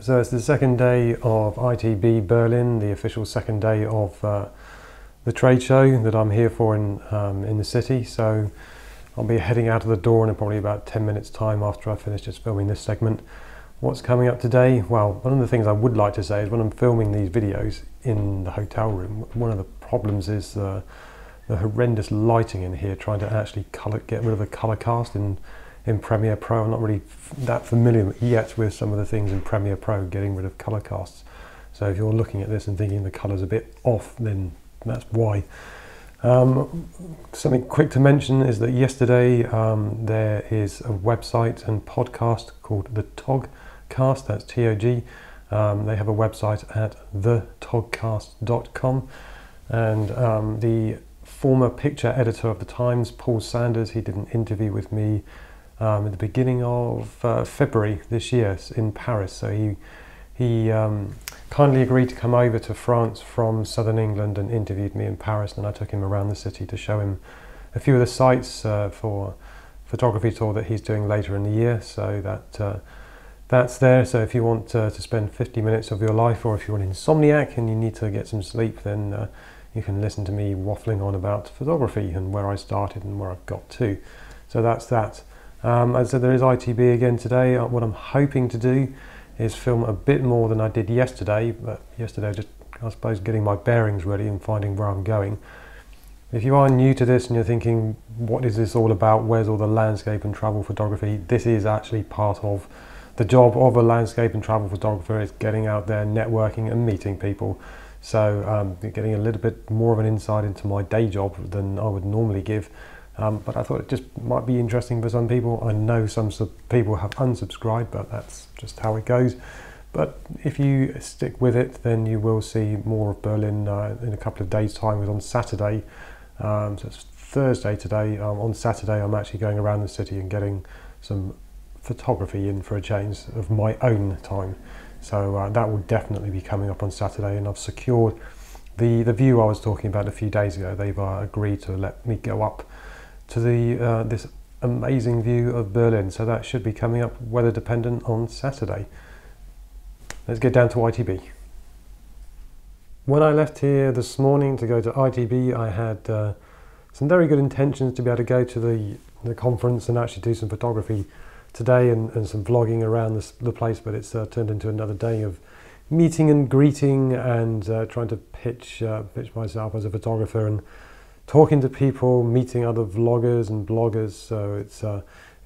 So it's the second day of ITB Berlin, the official second day of the trade show that I'm here for in the city. So I'll be heading out of the door in probably about 10 minutes time after I finish just filming this segment. What's coming up today? Well, one of the things I would like to say is when I'm filming these videos in the hotel room, one of the problems is the horrendous lighting in here, trying to actually get rid of the colour cast in Premiere Pro. I'm not really that familiar yet with some of the things in Premiere Pro, getting rid of colour casts. So if you're looking at this and thinking the colour's a bit off, then that's why. Something quick to mention is that yesterday there is a website and podcast called The Togcast, that's T-O-G. They have a website at thetogcast.com, and the former picture editor of the Times, Paul Sanders, he did an interview with me at the beginning of February this year in Paris. So he kindly agreed to come over to France from southern England and interviewed me in Paris, and I took him around the city to show him a few of the sites for photography tour that he's doing later in the year. So that's there. So if you want to spend 50 minutes of your life, or if you're an insomniac and you need to get some sleep, then you can listen to me waffling on about photography and where I started and where I've got to. So that's that. As I said, there is ITB again today. What I'm hoping to do is film a bit more than I did yesterday, but yesterday just, I suppose, getting my bearings ready and finding where I'm going. If you are new to this and you're thinking, what is this all about? Where's all the landscape and travel photography? This is actually part of the job of a landscape and travel photographer, is getting out there, networking and meeting people. So getting a little bit more of an insight into my day job than I would normally give. But I thought it just might be interesting for some people. I know some people have unsubscribed, but that's just how it goes. But if you stick with it, then you will see more of Berlin in a couple of days' time. It's on Saturday, so it's Thursday today. On Saturday, I'm actually going around the city and getting some photography in for a change of my own time. So that will definitely be coming up on Saturday, and I've secured the view I was talking about a few days ago. They've agreed to let me go up to this amazing view of Berlin. So that should be coming up, weather dependent, on Saturday. Let's get down to ITB. When I left here this morning to go to ITB, I had some very good intentions to be able to go to the conference and actually do some photography today and some vlogging around the place, but it's turned into another day of meeting and greeting and trying to pitch myself as a photographer and talking to people, meeting other vloggers and bloggers. So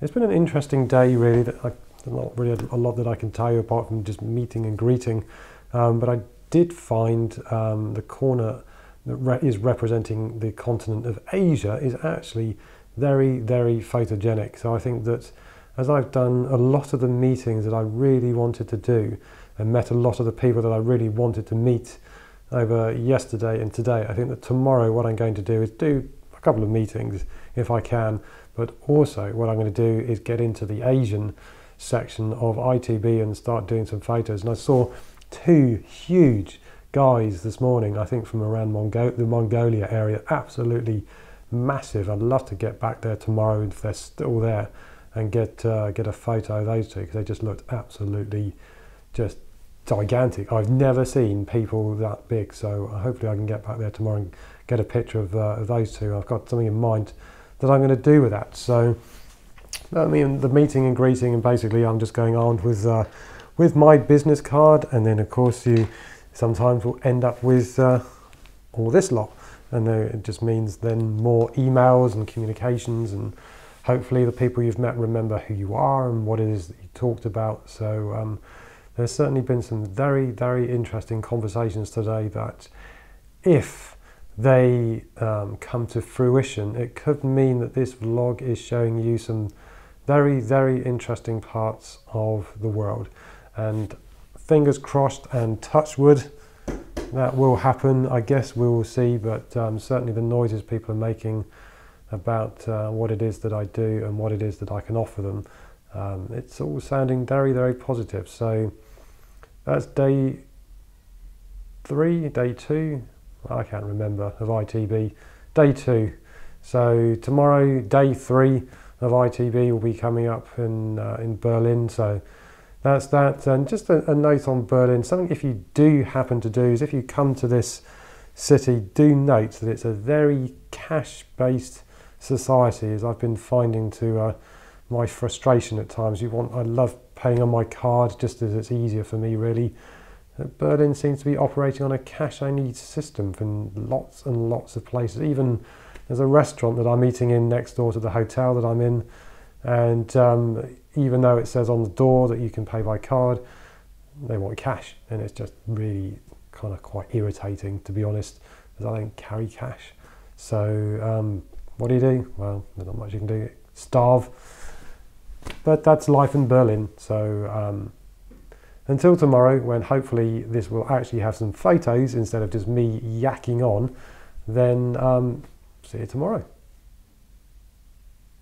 it's been an interesting day, really. There's not really a lot that I can tell you apart from just meeting and greeting. But I did find the corner that is representing the continent of Asia is actually very, very photogenic. So I think that as I've done a lot of the meetings that I really wanted to do and met a lot of the people that I really wanted to meet over yesterday and today, I think that tomorrow what I'm going to do is do a couple of meetings if I can, but also what I'm going to do is get into the Asian section of ITB and start doing some photos. And I saw two huge guys this morning, I think from around the Mongolia area, absolutely massive. I'd love to get back there tomorrow if they're still there and get a photo of those two, because they just looked absolutely just gigantic. I've never seen people that big, so hopefully I can get back there tomorrow and get a picture of those two. I've got something in mind that I'm going to do with that. So I mean, the meeting and greeting, and basically I'm just going on with my business card, and then of course you sometimes will end up with all this lot, and it just means then more emails and communications, and hopefully the people you've met remember who you are and what it is that you talked about. So there's certainly been some very, very interesting conversations today that, if they come to fruition, it could mean that this vlog is showing you some very, very interesting parts of the world. And fingers crossed and touch wood, that will happen. I guess we will see, but certainly the noises people are making about what it is that I do and what it is that I can offer them, it's all sounding very, very positive. So that's day 3, day 2, I can't remember, of ITB, day 2. So tomorrow, day 3 of ITB will be coming up in Berlin. So that's that. And just a note on Berlin, something if you do happen to do is if you come to this city, do note that it's a very cash-based society, as I've been finding to my frustration at times. I love paying on my card just as it's easier for me, really. Berlin seems to be operating on a cash-only system for lots and lots of places. Even there's a restaurant that I'm eating in next door to the hotel that I'm in, and even though it says on the door that you can pay by card, they want cash, and it's just really kind of quite irritating, to be honest, because I don't carry cash. So what do? Well, there's not much you can do. Starve. But that's life in Berlin. So until tomorrow, when hopefully this will actually have some photos instead of just me yakking on, then see you tomorrow.